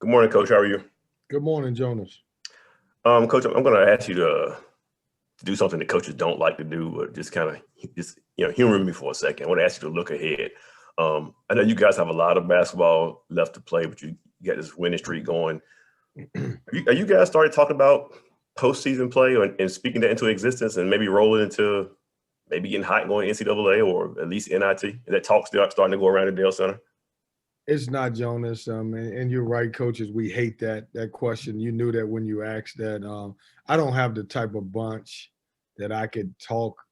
Good morning, Coach. How are you? Good morning, Jonas. Coach, I'm going to ask you to do something that coaches don't like to do, but just kind of humor me for a second. I want to ask you to look ahead. I know you guys have a lot of basketball left to play, but you got this winning streak going. Are you guys started talking about postseason play and speaking that into existence and maybe rolling into maybe getting hot and going NCAA or at least NIT? Is that talk still starting to go around the Dale Center? It's not, Jonas. And you're right, coaches. We hate that question. You knew that when you asked that. I don't have the type of bunch that I could talk,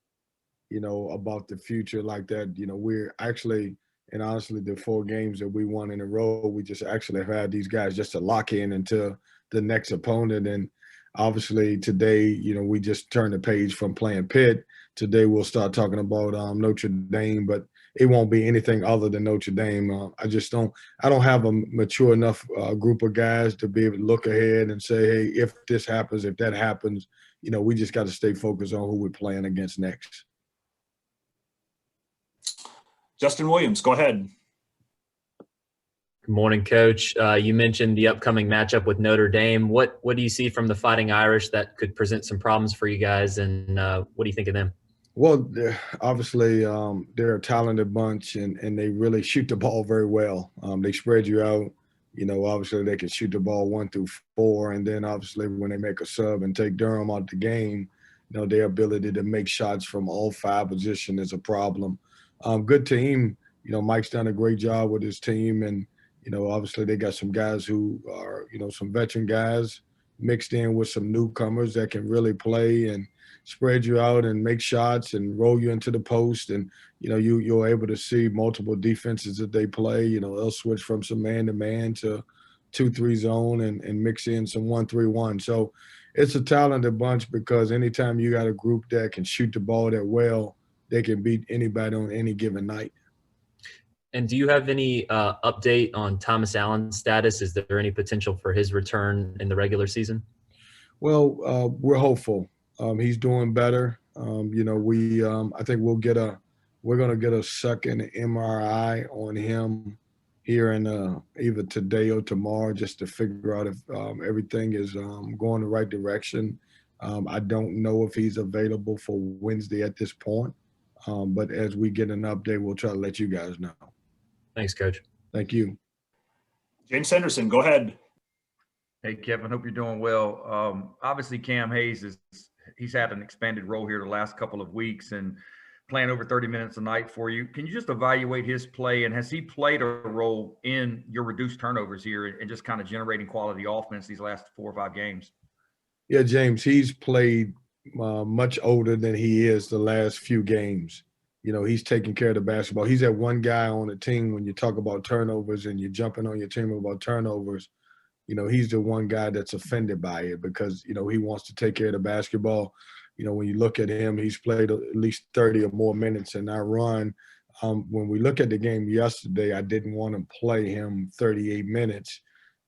about the future like that. We're actually, and honestly, the 4 games that we won in a row, we just actually have had these guys just to lock in until the next opponent. And obviously today, we just turned the page from playing Pitt. Today we'll start talking about Notre Dame, but it won't be anything other than Notre Dame. I don't have a mature enough group of guys to be able to look ahead and say, hey, if this happens, if that happens, we just got to stay focused on who we're playing against next. Justin Williams, go ahead. Good morning, Coach. You mentioned the upcoming matchup with Notre Dame. What do you see from the Fighting Irish that could present some problems for you guys, and what do you think of them? Well, obviously, they're a talented bunch, and they really shoot the ball very well. They spread you out. Obviously, they can shoot the ball 1 through 4, and then obviously when they make a sub and take Durham out the game, their ability to make shots from all 5 positions is a problem. Good team. Mike's done a great job with his team, and obviously they got some guys who are some veteran guys mixed in with some newcomers that can really play and spread you out and make shots and roll you into the post. And, you're able to see multiple defenses that they play. They'll switch from some man-to-man to 2-3 zone and mix in some 1-3-1. So it's a talented bunch because anytime you got a group that can shoot the ball that well, they can beat anybody on any given night. And do you have any update on Thomas Allen's status? Is there any potential for his return in the regular season? Well, we're hopeful. He's doing better. I think we're going to get a second MRI on him here in either today or tomorrow just to figure out if everything is going the right direction. I don't know if he's available for Wednesday at this point, but as we get an update, we'll try to let you guys know. Thanks, Coach. Thank you. James Henderson, go ahead. Hey, Kevin, hope you're doing well. Obviously, Cam Hayes he's had an expanded role here the last couple of weeks and playing over 30 minutes a night for you. Can you just evaluate his play, and has he played a role in your reduced turnovers here and just kind of generating quality offense these last 4 or 5 games? Yeah, James, he's played much older than he is the last few games. He's taking care of the basketball. He's that one guy on the team when you talk about turnovers and you're jumping on your team about turnovers. He's the one guy that's offended by it because, he wants to take care of the basketball. When you look at him, he's played at least 30 or more minutes in our run. When we look at the game yesterday, I didn't want to play him 38 minutes,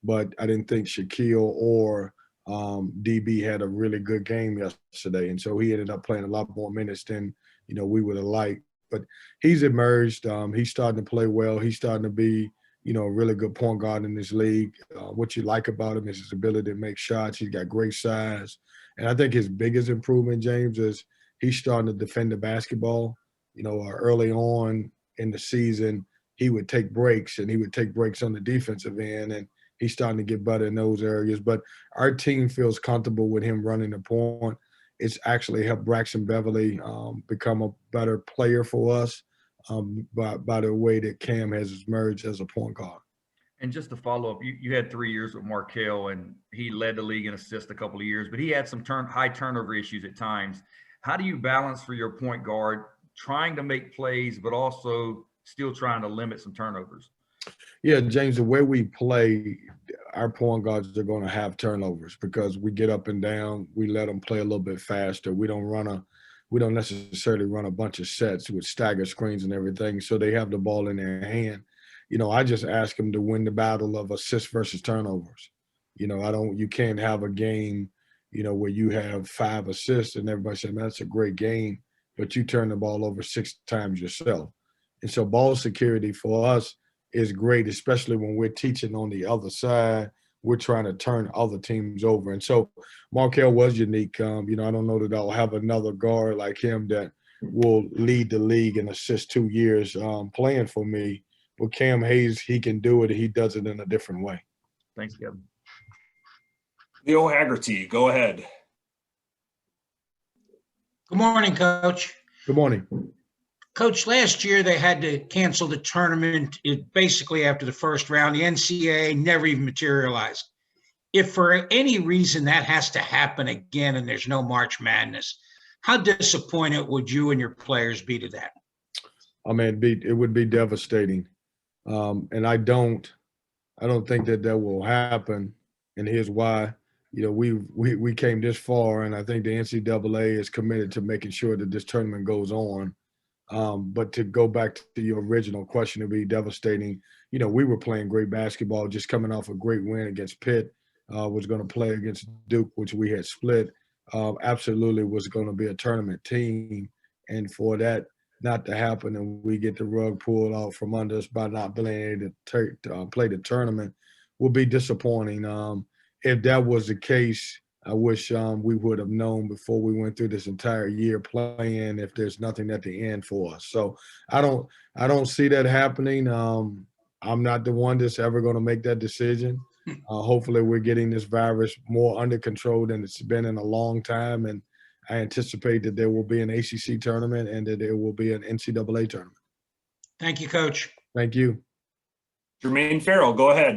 but I didn't think Shaquille or DB had a really good game yesterday. And so he ended up playing a lot more minutes than, we would have liked. But he's emerged. He's starting to play well. He's starting to be, a really good point guard in this league. What you like about him is his ability to make shots. He's got great size. And I think his biggest improvement, James, is he's starting to defend the basketball. Early on in the season, he would take breaks, and he would take breaks on the defensive end, and he's starting to get better in those areas. But our team feels comfortable with him running the point. It's actually helped Braxton Beverly become a better player for us by the way that Cam has emerged as a point guard. And just to follow up, you had 3 years with Markell, and he led the league in assists a couple of years, but he had some high turnover issues at times. How do you balance for your point guard trying to make plays, but also still trying to limit some turnovers? Yeah, James, the way we play, our point guards are going to have turnovers because we get up and down. We let them play a little bit faster. We don't necessarily run a bunch of sets with stagger screens and everything, so they have the ball in their hand. I just ask them to win the battle of assists versus turnovers. You can't have a game, where you have 5 assists and everybody says, man, that's a great game, but you turn the ball over 6 times yourself. And so ball security for us is great, especially when we're teaching on the other side we're trying to turn other teams over. And so Markel was unique. I don't know that I'll have another guard like him that will lead the league and assist 2 years playing for me. But Cam Hayes, he can do it. He does it in a different way. Thanks, Kevin. Leo Haggerty, go ahead. Good morning, Coach. Good morning. Coach, last year they had to cancel the tournament basically after the first round. The NCAA never even materialized. If for any reason that has to happen again and there's no March Madness, how disappointed would you and your players be to that? I mean, it would be devastating. And I don't think that will happen. And here's why. We came this far, and I think the NCAA is committed to making sure that this tournament goes on. But to go back to your original question, it'd be devastating. We were playing great basketball, just coming off a great win against Pitt, was going to play against Duke, which we had split. Absolutely was going to be a tournament team. And for that not to happen and we get the rug pulled out from under us by not being able to play the tournament will be disappointing. If that was the case, I wish we would have known before we went through this entire year playing if there's nothing at the end for us. So I don't see that happening. I'm not the one that's ever going to make that decision. Hopefully we're getting this virus more under control than it's been in a long time. And I anticipate that there will be an ACC tournament and that there will be an NCAA tournament. Thank you, Coach. Thank you. Jermaine Farrell, go ahead.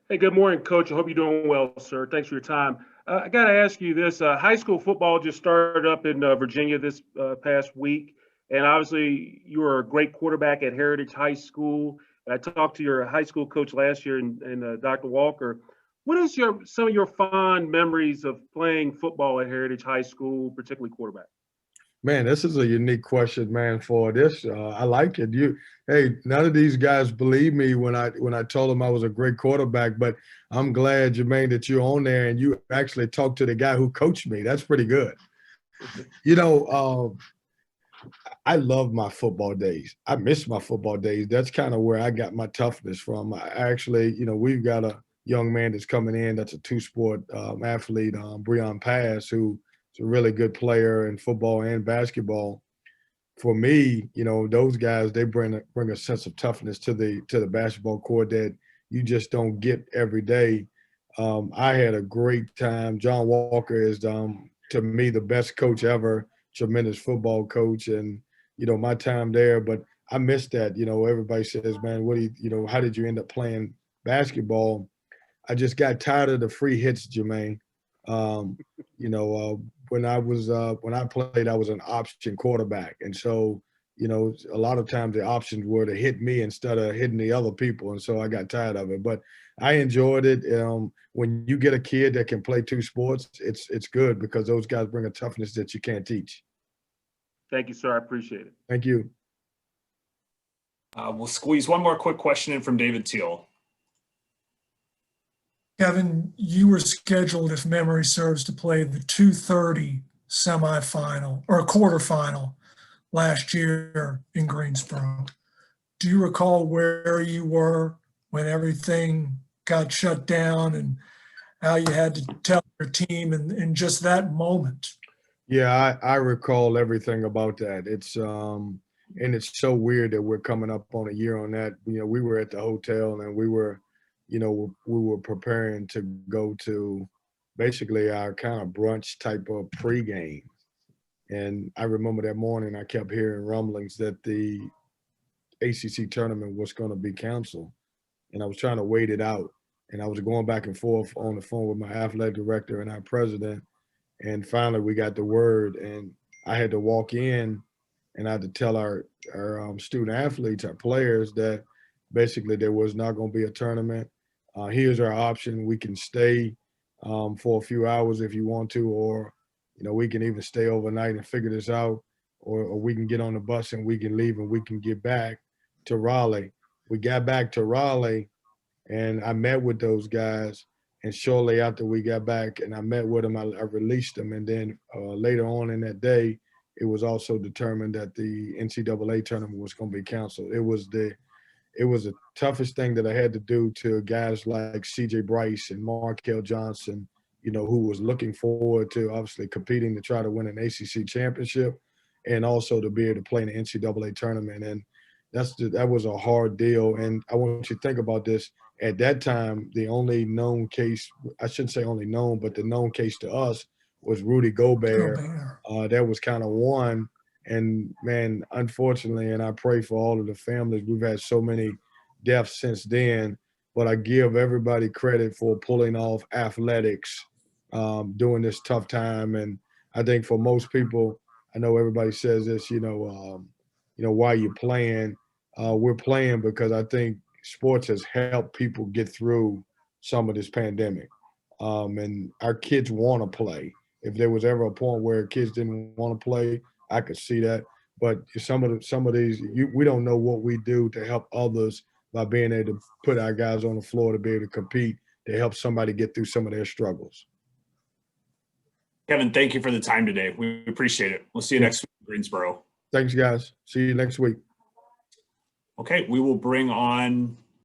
Hey, good morning, Coach. I hope you're doing well, sir. Thanks for your time. I got to ask you this. High school football just started up in Virginia this past week. And obviously, you were a great quarterback at Heritage High School. I talked to your high school coach last year, and Dr. Walker. What is some of your fond memories of playing football at Heritage High School, particularly quarterback? Man, this is a unique question, man, for this. I like it. Hey, none of these guys believe me when I told them I was a great quarterback, but I'm glad, Jermaine, that you're on there and you actually talked to the guy who coached me. That's pretty good. I love my football days. I miss my football days. That's kind of where I got my toughness from. I actually, we've got a young man that's coming in that's a two-sport athlete, Breon Pass, who is a really good player in football and basketball. For me, those guys, they bring a sense of toughness to the basketball court that you just don't get every day. I had a great time. John Walker is, to me, the best coach ever, tremendous football coach, and, my time there. But I miss that. Everybody says, man, how did you end up playing basketball? I just got tired of the free hits, Jermaine. When I played, I was an option quarterback. And so, a lot of times the options were to hit me instead of hitting the other people. And so I got tired of it, but I enjoyed it. When you get a kid that can play two sports, it's good because those guys bring a toughness that you can't teach. Thank you, sir. I appreciate it. Thank you. We'll squeeze one more quick question in from David Teal. Kevin, you were scheduled, if memory serves, to play the 2:30 semifinal or quarterfinal last year in Greensboro. Do you recall where you were when everything got shut down and how you had to tell your team in just that moment? Yeah, I recall everything about that. It's and it's so weird that we're coming up on a year on that. We were at the hotel and we were preparing to go to basically our kind of brunch type of pregame. And I remember that morning I kept hearing rumblings that the ACC tournament was going to be canceled. And I was trying to wait it out. And I was going back and forth on the phone with my athletic director and our president. And finally we got the word, and I had to walk in and I had to tell our student athletes, our players, that basically there was not going to be a tournament. Here's our option. We can stay for a few hours if you want to, or, we can even stay overnight and figure this out, or we can get on the bus and we can leave and we can get back to Raleigh. We got back to Raleigh and I met with those guys, and shortly after we got back and I met with them, I released them. And then later on in that day, it was also determined that the NCAA tournament was going to be canceled. It was the it was the toughest thing that I had to do to guys like C.J. Bryce and Markel Johnson, you know, who was looking forward to obviously competing to try to win an ACC championship and also to be able to play in the NCAA tournament. And that was a hard deal. And I want you to think about this. At that time, the only known case, I shouldn't say only known, but the known case to us was Rudy Gobert. That was kind of one. And, man, unfortunately, and I pray for all of the families, we've had so many deaths since then, but I give everybody credit for pulling off athletics during this tough time. And I think for most people, I know everybody says this, why you playing? We're playing because I think sports has helped people get through some of this pandemic. And our kids want to play. If there was ever a point where kids didn't want to play, I could see that. But some of these, we don't know what we do to help others by being able to put our guys on the floor to be able to compete, to help somebody get through some of their struggles. Kevin, thank you for the time today. We appreciate it. We'll see you next week in Greensboro. Thanks, guys. See you next week. Okay, we will bring on